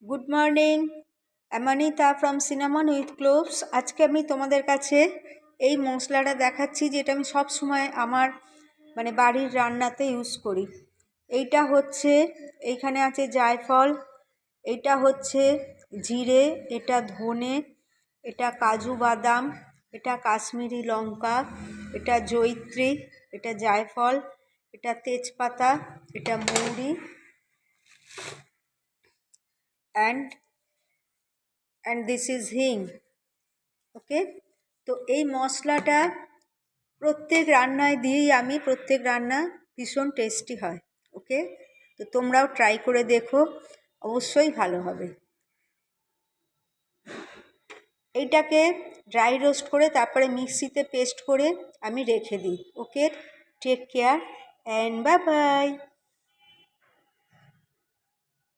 Good morning, Amanita from cinnamon with cloves. আজকে আমি তোমাদের কাছে এই মশলাটা দেখাচ্ছি যেটা আমি সব সময় আমার বাড়ির রান্নাতে ইউজ করি। এইটা হচ্ছে, এইখানে আছে জায়ফল, এটা হচ্ছে জিরে, এটা ধনে, এটা কাজু বাদাম, এটা কাশ্মীরি লঙ্কা, এটা জয়িত্রী, এটা জায়ফল, এটা তেজপাতা, এটা মৌরি অ্যান্ড দিস ইজ হিং। ওকে, তো এই মশলাটা প্রত্যেক রান্নায় দিই আমি, প্রত্যেক রান্না ভীষণ টেস্টি হয়। ওকে, তো তোমরাও ট্রাই করে দেখো, অবশ্যই ভালো হবে। এইটাকে ড্রাই রোস্ট করে তারপরে মিক্সিতে পেস্ট করে আমি রেখে দিই। Okay, take care and bye by.